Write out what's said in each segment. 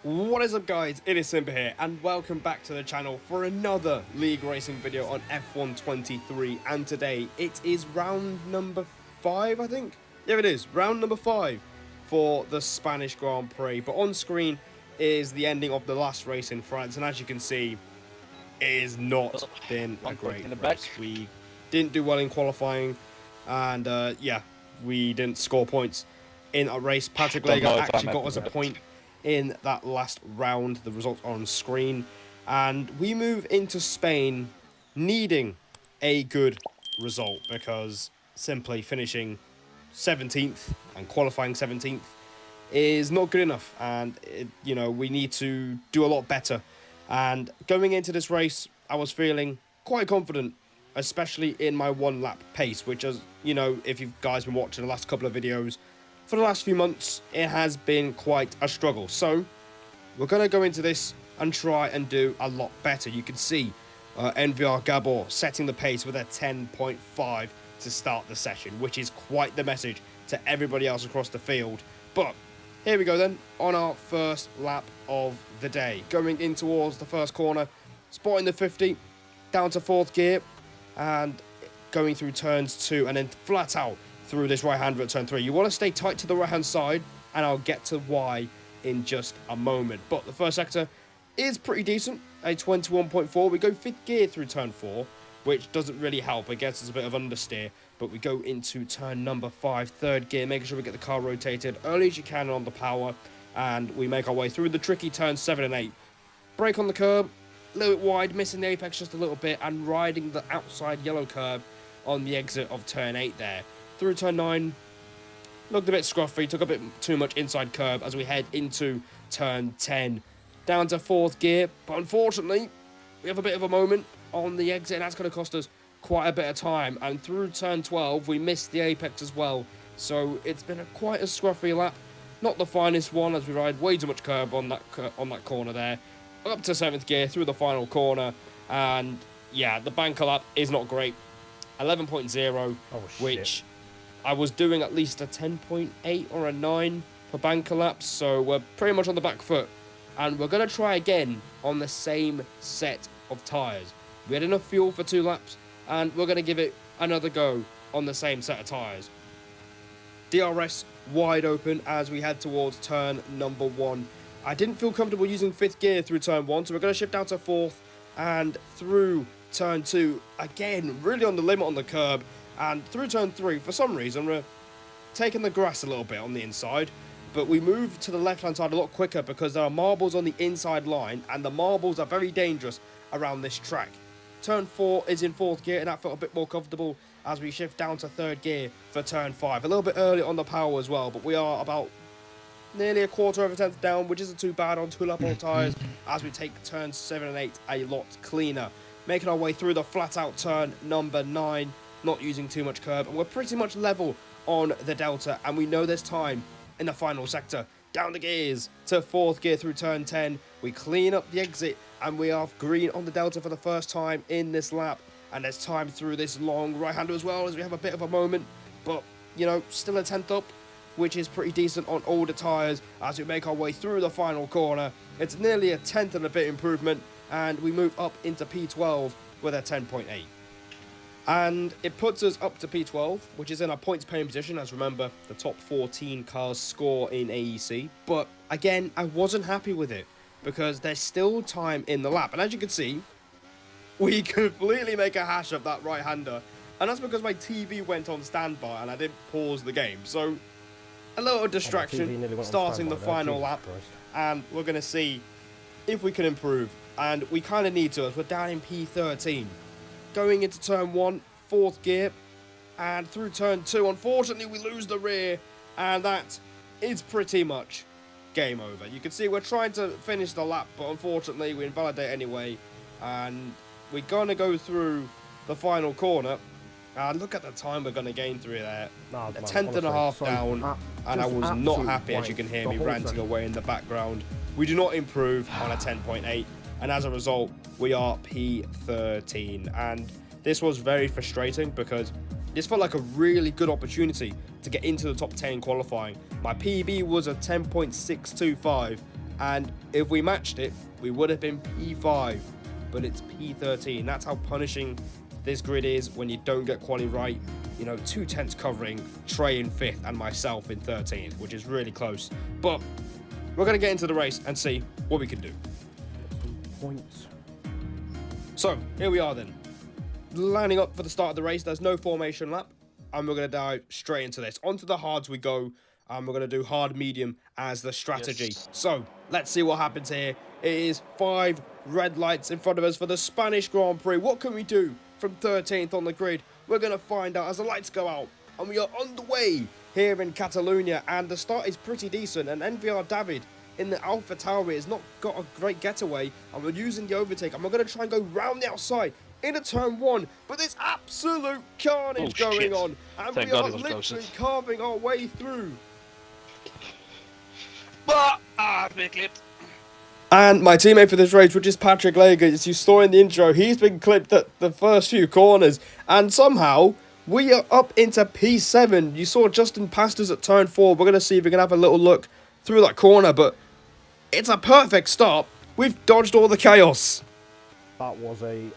What is up guys, it is Simba here and welcome back to the channel for another league racing video on F1 23, and today it is round number 5 I think? Yeah it is, round number 5 for the Spanish Grand Prix, but on screen is the ending of the last race in France, and as you can see it has not been a great race. We didn't do well in qualifying and yeah, we didn't score points in a race. Patrick Lega actually got us a point in that last round. The results are on screen, and we move into Spain needing a good result because simply finishing 17th and qualifying 17th is not good enough, and we need to do a lot better. And going into this race I was feeling quite confident, especially in my one lap pace, which, as you know, if you guys been watching the last couple of videos for the last few months, it has been quite a struggle. So we're going to go into this and try and do a lot better. You can see NVR Gabor setting the pace with a 10.5 to start the session, which is quite the message to everybody else across the field. But here we go then, on our first lap of the day. Going in towards the first corner, spotting the 50, down to 4th gear, and going through turns 2 and then flat out through this right hander at turn 3. You want to stay tight to the right hand side, and I'll get to why in just a moment. But the first sector is pretty decent, a 21.4. We go 5th gear through turn 4, which doesn't really help. It gets us a bit of understeer, but we go into turn number 5, 3rd gear, making sure we get the car rotated early as you can on the power, and we make our way through the tricky turns 7 and 8. Brake on the curb, a little bit wide, missing the apex just a little bit, and riding the outside yellow curb on the exit of turn 8 there. Through turn 9, looked a bit scruffy, took a bit too much inside curb as we head into turn 10. Down to 4th gear, but unfortunately, we have a bit of a moment on the exit, and that's going to cost us quite a bit of time. And through turn 12, we missed the apex as well, so it's been quite a scruffy lap. Not the finest one, as we ride way too much curb on that corner there. Up to 7th gear through the final corner, and yeah, the banker lap is not great. 11.0, which I was doing at least a 10.8 or a 9 per banker lap, so we're pretty much on the back foot. And we're going to try again on the same set of tyres. We had enough fuel for 2 laps, and we're going to give it another go on the same set of tyres. DRS wide open as we head towards turn number 1. I didn't feel comfortable using 5th gear through turn 1, so we're going to shift down to 4th and through turn 2. Again, really on the limit on the curb, and through turn 3, for some reason, we're taking the grass a little bit on the inside, but we move to the left-hand side a lot quicker because there are marbles on the inside line, and the marbles are very dangerous around this track. Turn 4 is in 4th gear, and that felt a bit more comfortable as we shift down to 3rd gear for turn 5. A little bit early on the power as well, but we are about nearly a quarter of a tenth down, which isn't too bad on 2-lap-old tyres, as we take turns 7 and 8 a lot cleaner. Making our way through the flat-out turn number 9, not using too much curb, and we're pretty much level on the delta, and we know there's time in the final sector. Down the gears to 4th gear through turn 10. We clean up the exit, and we are green on the delta for the first time in this lap, and there's time through this long right-hander as well, as we have a bit of a moment, but you know, still a 10th up, which is pretty decent on older tyres as we make our way through the final corner. It's nearly a 10th and a bit improvement, and we move up into P12 with a 10.8. And it puts us up to P12, which is in our points paying position, as remember, the top 14 cars score in AEC. But again, I wasn't happy with it because there's still time in the lap. And as you can see, we completely make a hash of that right-hander. And that's because my TV went on standby and I didn't pause the game. So a little distraction starting the final lap, and we're going to see if we can improve, and we kind of need to, as we're down in P13. Going into turn 1, 4th gear, and through turn 2, unfortunately we lose the rear, and that is pretty much game over. You can see we're trying to finish the lap, but unfortunately we invalidate anyway, and we're going to go through the final corner. Look at the time we're going to gain through there. A 10th and a half down, and I was not happy, as you can hear me ranting away in the background. We do not improve on a 10.8, and as a result, we are P13. And this was very frustrating because this felt like a really good opportunity to get into the top 10 qualifying. My PB was a 10.625, And if we matched it, we would have been P5, but it's P13. That's how punishing this grid is when you don't get quali right. You know, 2/10 covering, Trey in 5th and myself in 13th, which is really close. But we're going to get into the race and see what we can do. Points. So, here we are then. Lining up for the start of the race. There's no formation lap. And we're going to dive straight into this. Onto the hards we go. And we're going to do hard medium as the strategy. Yes. So, let's see what happens here. It is 5 red lights in front of us for the Spanish Grand Prix. What can we do from 13th on the grid? We're going to find out as the lights go out. And we are on the way here in Catalonia. And the start is pretty decent. And NVR David in the Alpha Tauri has not got a great getaway. And we're using the overtake. And we're going to try and go round the outside into turn 1. But there's absolute carnage going on. And Thank we God are it was literally closest. carving our way through. But, been clipped. And my teammate for this race, which is Patrick Lager, as you saw in the intro, he's been clipped at the first few corners. And somehow, we are up into P7. You saw Justin passed us at turn 4. We're going to see if we can have a little look through that corner. But it's a perfect start. We've dodged all the chaos. That was a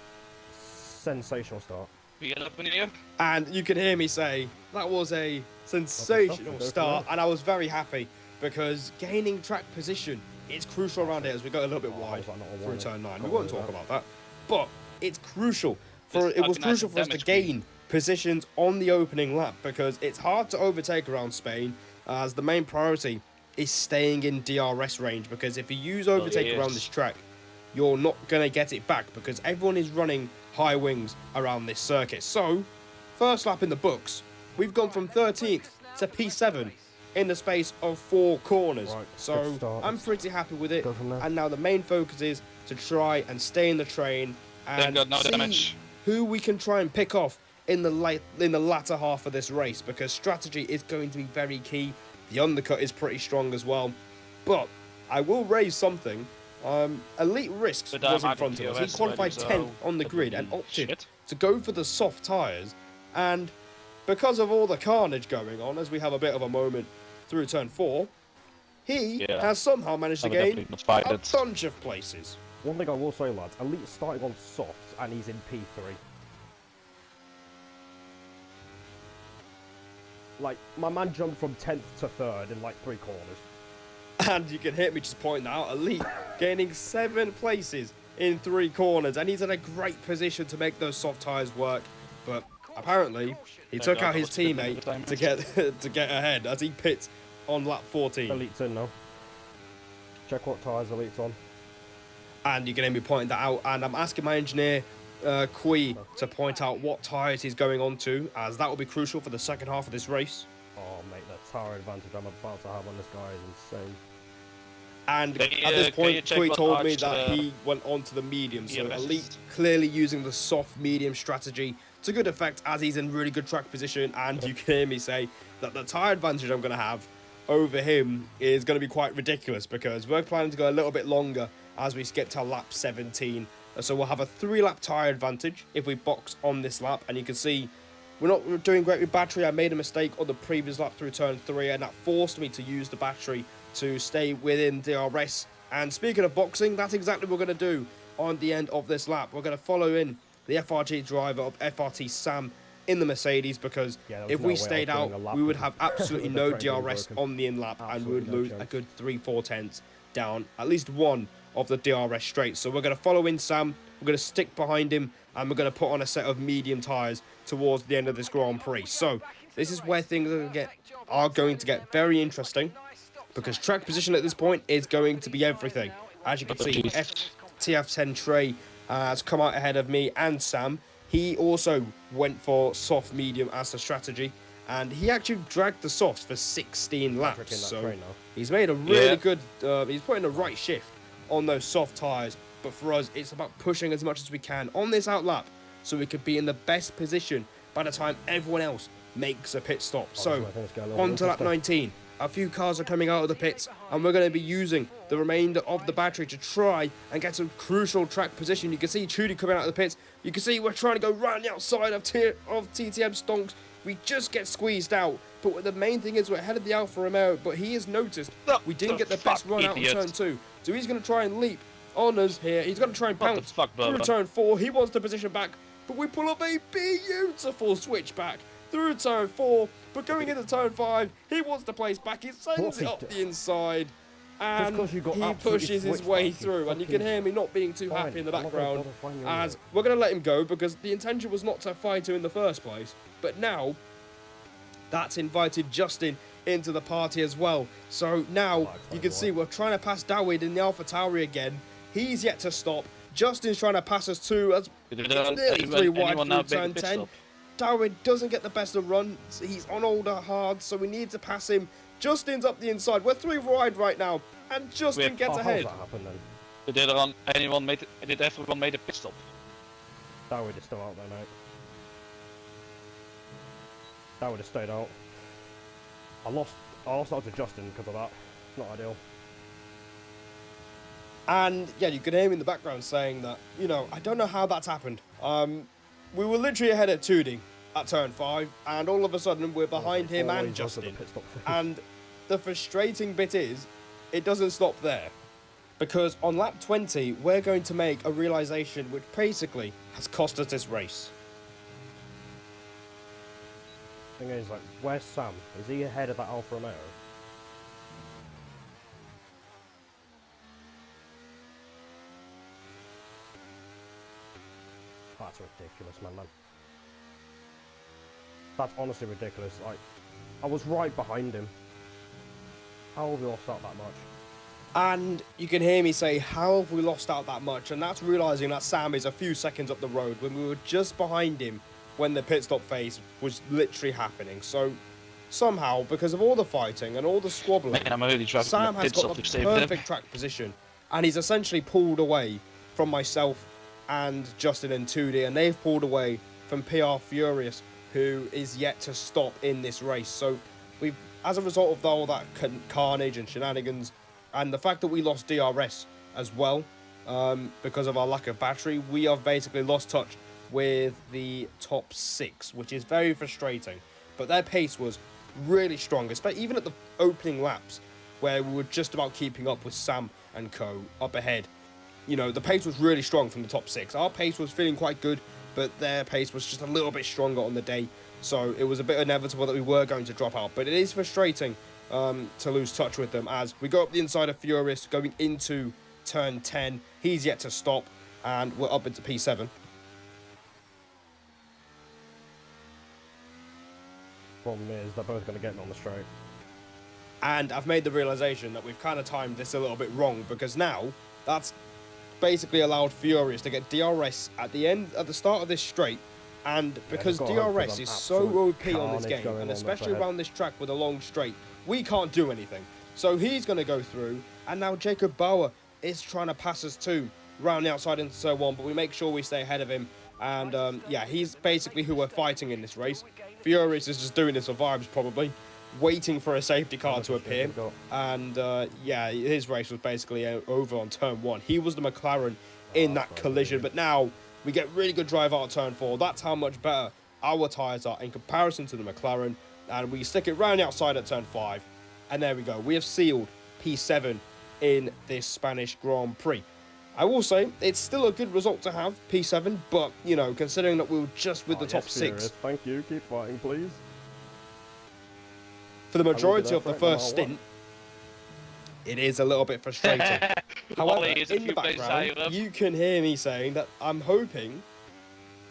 sensational start. We get up in here. And you can hear me say, that was a sensational start. And I was very happy because gaining track position is crucial around here as we go a little bit wide through turn 9. We won't talk about that. But it's crucial. It was crucial for us to gain positions on the opening lap because it's hard to overtake around Spain as the main priority is staying in DRS range because if you use overtake around this track, you're not going to get it back because everyone is running high wings around this circuit. So, first lap in the books, we've gone from 13th to P7 in the space of 4 corners. Right, so, I'm pretty happy with it. Go from there. And now the main focus is to try and stay in the train and God, no see damage. who we can try and pick off in the latter half of this race because strategy is going to be very key. The undercut is pretty strong as well. But I will raise something. Elite Risks was in front of us. He qualified 10th on the grid and opted to go for the soft tyres. And because of all the carnage going on, as we have a bit of a moment through turn 4, he has somehow managed to gain a bunch of places. One thing I will say, lads, Elite starting on soft and he's in P3. Like, my man jumped from 10th to 3rd in like 3 corners. And you can hear me just pointing out, Elite gaining 7 places in 3 corners. And he's in a great position to make those soft tyres work. But apparently, he took out his teammate to get ahead as he pits on lap 14. Elite's in now. Check what tyres Elite's on. And you can hear me pointing that out. And I'm asking my engineer, Kui, to point out what tyres he's going on to, as that will be crucial for the second half of this race. Oh, mate, the tyre advantage I'm about to have on this guy is insane. And at this point, Kui told me that he went on to the medium. So Elite clearly using the soft medium strategy to good effect as he's in really good track position. And you can hear me say that the tyre advantage I'm going to have over him is going to be quite ridiculous because we're planning to go a little bit longer as we skip to lap 17. So we'll have a 3-lap tyre advantage if we box on this lap. And you can see we're not doing great with battery. I made a mistake on the previous lap through turn 3 and that forced me to use the battery to stay within DRS. And speaking of boxing, that's exactly what we're going to do on the end of this lap. We're going to follow in the FRG driver of FRT Sam in the Mercedes because if we stayed out, we would have absolutely no DRS on the in-lap and we would lose a good 3-4 tenths down at least one of the DRS straight. So we're going to follow in Sam, we're going to stick behind him and we're going to put on a set of medium tyres towards the end of this Grand Prix. So this is where things are going to get very interesting because track position at this point is going to be everything. As you can see, FTF10 Trey has come out ahead of me and Sam. He also went for soft medium as the strategy and he actually dragged the softs for 16 laps. So he's made a really good, he's putting the right shift on those soft tyres. But for us, it's about pushing as much as we can on this out lap so we could be in the best position by the time everyone else makes a pit stop. So on to lap 19. A few cars are coming out of the pits and we're going to be using the remainder of the battery to try and get some crucial track position. You can see Trudy coming out of the pits. You can see we're trying to go round the outside of TTM Stonks. We just get squeezed out. But the main thing is we're ahead of the Alfa Romeo, but he has noticed we didn't get the best run out of turn 2. So he's going to try and leap on us here. He's going to try and pounce through turn 4. He wants to position back, but we pull up a beautiful switchback through turn 4. But going into turn 5, he wants to place back. He sends it up the inside. And he pushes his way through, and you can hear me not being too happy in the background, as we're going to let him go because the intention was not to fight him in the first place. But now, that's invited Justin into the party as well. So now, you can see we're trying to pass Dawid in the AlphaTauri again. He's yet to stop. Justin's trying to pass us too, as it's nearly 3 wide through turn 10. Dawid doesn't get the best of run. He's on older hard, so we need to pass him. Justin's up the inside. We're 3 wide right now, and Justin gets ahead. How does that happen then? Did everyone made a pit stop? Dawid is still out there, mate. Dawid has stayed out. I lost out to Justin because of that. Not ideal. And yeah, you can hear me in the background saying that, you know, I don't know how that's happened. We were literally ahead at 2D at turn 5, and all of a sudden we're behind him and Justin. And the frustrating bit is, it doesn't stop there. Because on lap 20, we're going to make a realization which basically has cost us this race. Thing is, like, where's Sam? Is he ahead of that Alfa Romeo? That's ridiculous, man. That's honestly ridiculous. Like, I was right behind him. How have we lost out that much? And you can hear me say, how have we lost out that much? And that's realizing that Sam is a few seconds up the road when we were just behind him when the pit stop phase was literally happening. So somehow, because of all the fighting and all the squabbling, Sam has got the perfect track position, and he's essentially pulled away from myself and Justin and 2D, and they've pulled away from PR Furious, who is yet to stop in this race. So we've, as a result of all that carnage and shenanigans, and the fact that we lost DRS as well, because of our lack of battery, we have basically lost touch with the top 6, which is very frustrating. But their pace was really strong, especially even at the opening laps, where we were just about keeping up with Sam and co up ahead. You know, the pace was really strong from the top 6. Our pace was feeling quite good, but their pace was just a little bit stronger on the day. So it was a bit inevitable that we were going to drop out. But it is frustrating to lose touch with them, as we go up the inside of Furious going into turn 10. He's yet to stop, and we're up into P7. Problem is, they're both going to get me on the straight. And I've made the realization that we've kind of timed this a little bit wrong, because now that's basically allowed Furious to get DRS at the start of this straight. And because DRS is so OP on this game, and especially around this track with a long straight, we can't do anything. So he's going to go through, and now Jacob Bauer is trying to pass us too, round the outside into turn 1, but we make sure we stay ahead of him. And yeah, he's basically who we're fighting in this race. Furious is just doing this for vibes, probably, waiting for a safety car to appear. And yeah, his race was basically over on turn 1. He was the McLaren in that collision, but now we get really good drive out of turn 4. That's how much better our tyres are in comparison to the McLaren. And we stick it round the outside at turn 5. And there we go. We have sealed P7 in this Spanish Grand Prix. I will say, it's still a good result to have, P7, but, you know, considering that we were just with the top 6. Thank you. Keep fighting, please. For the majority of the first stint, it is a little bit frustrating. However, in the background, you can hear me saying that I'm hoping,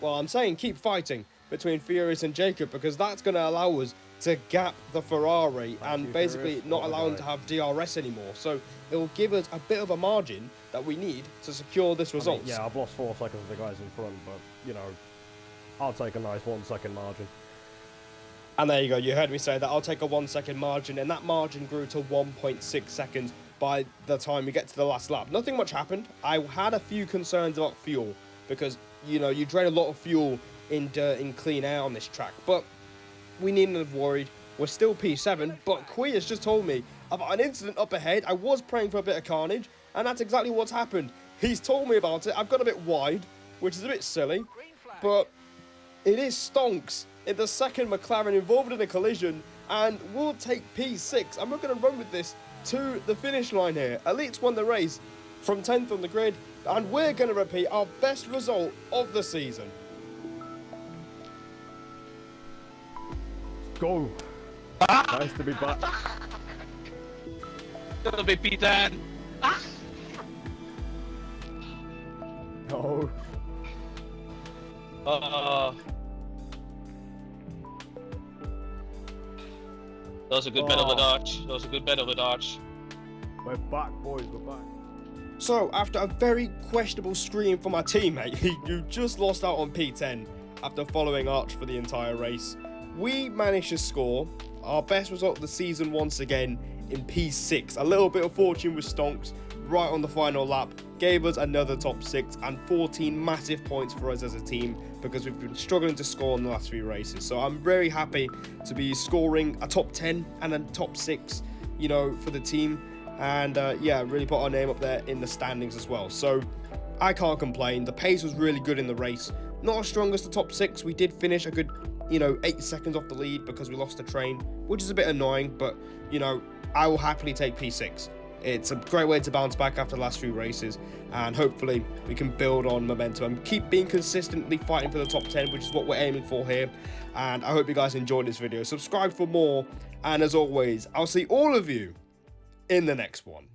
well, I'm saying keep fighting between Furious and Jacob, because that's going to allow us to gap the Ferrari and basically not allow them to have DRS anymore. So it will give us a bit of a margin that we need to secure this result. Yeah, I've lost 4 seconds of the guys in front, but, you know, I'll take a nice 1 second margin. And there you go, you heard me say that I'll take a 1 second margin, and that margin grew to 1.6 seconds by the time we get to the last lap. Nothing much happened. I had a few concerns about fuel, because, you know, you drain a lot of fuel in dirt and clean air on this track, but we needn't have worried. We're still P7, but Kui has just told me about an incident up ahead. I was praying for a bit of carnage, and that's exactly what's happened. He's told me about it. I've got a bit wide, which is a bit silly, but it is stonks in the second McLaren involved in a collision, and we'll take P6, and we're going to run with this to the finish line here. Elites won the race from 10th on the grid, and we're going to repeat our best result of the season. Go. Nice to be back. Gonna be P10. No. That was a good bit of a dodge. That was a good bit of a dodge. We're back, boys. We're back. So, after a very questionable scream from my teammate, who just lost out on P10 after following Arch for the entire race, we managed to score our best result of the season once again in P6. A little bit of fortune with Stonks right on the final lap gave us another top 6 and 14 massive points for us as a team, because we've been struggling to score in the last few races. So I'm very happy to be scoring a top 10 and a top 6, you know, for the team. And yeah, really put our name up there in the standings as well. So I can't complain. The pace was really good in the race. Not as strong as the top 6. We did finish a good, you know, 8 seconds off the lead because we lost the train, which is a bit annoying, but, you know, I will happily take P6. It's a great way to bounce back after the last few races, and hopefully we can build on momentum and keep being consistently fighting for the top 10, which is what we're aiming for here. And I hope you guys enjoyed this video. Subscribe for more, and as always, I'll see all of you in the next one.